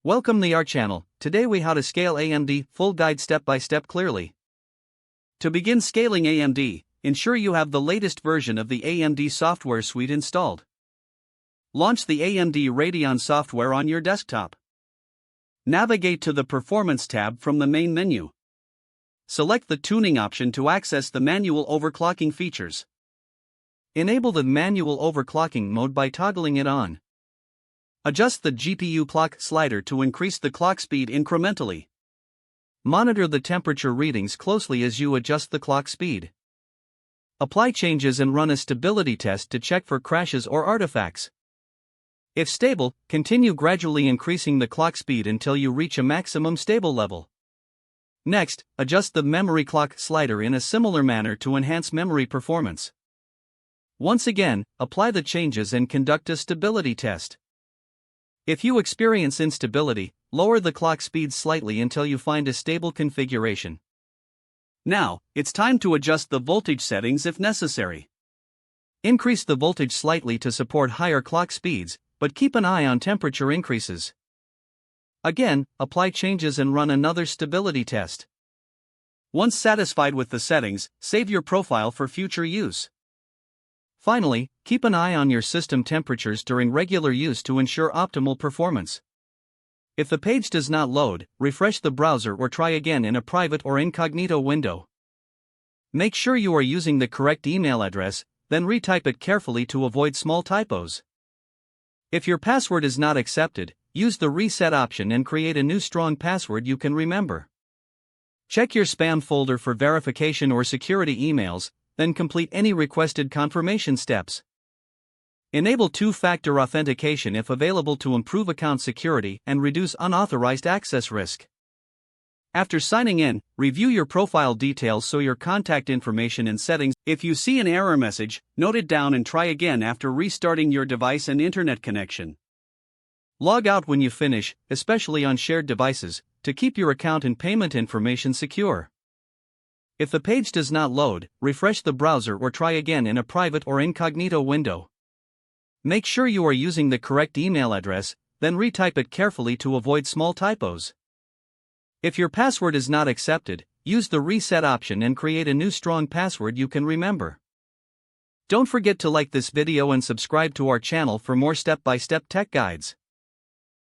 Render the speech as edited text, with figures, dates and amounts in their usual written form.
Welcome to our channel. Today we how to scale AMD, full guide step by step clearly. To begin scaling AMD, ensure you have the latest version of the AMD software suite installed. Launch the AMD Radeon software on your desktop. Navigate to the Performance tab from the main menu. Select the tuning option to access the manual overclocking features. Enable the manual overclocking mode by toggling it on. Adjust the GPU clock slider to increase the clock speed incrementally. Monitor the temperature readings closely as you adjust the clock speed. Apply changes and run a stability test to check for crashes or artifacts. If stable, continue gradually increasing the clock speed until you reach a maximum stable level. Next, adjust the memory clock slider in a similar manner to enhance memory performance. Once again, apply the changes and conduct a stability test. If you experience instability, lower the clock speed slightly until you find a stable configuration. Now, it's time to adjust the voltage settings if necessary. Increase the voltage slightly to support higher clock speeds, but keep an eye on temperature increases. Again, apply changes and run another stability test. Once satisfied with the settings, save your profile for future use. Finally, keep an eye on your system temperatures during regular use to ensure optimal performance. If the page does not load, refresh the browser or try again in a private or incognito window. Make sure you are using the correct email address, then retype it carefully to avoid small typos. If your password is not accepted, use the reset option and create a new strong password you can remember. Check your spam folder for verification or security emails, then complete any requested confirmation steps. Enable two-factor authentication if available to improve account security and reduce unauthorized access risk. After signing in, review your profile details so your contact information and settings. If you see an error message, note it down and try again after restarting your device and internet connection. Log out when you finish, especially on shared devices, to keep your account and payment information secure. If the page does not load, refresh the browser or try again in a private or incognito window. Make sure you are using the correct email address, then retype it carefully to avoid small typos. If your password is not accepted, use the reset option and create a new strong password you can remember. Don't forget to like this video and subscribe to our channel for more step-by-step tech guides.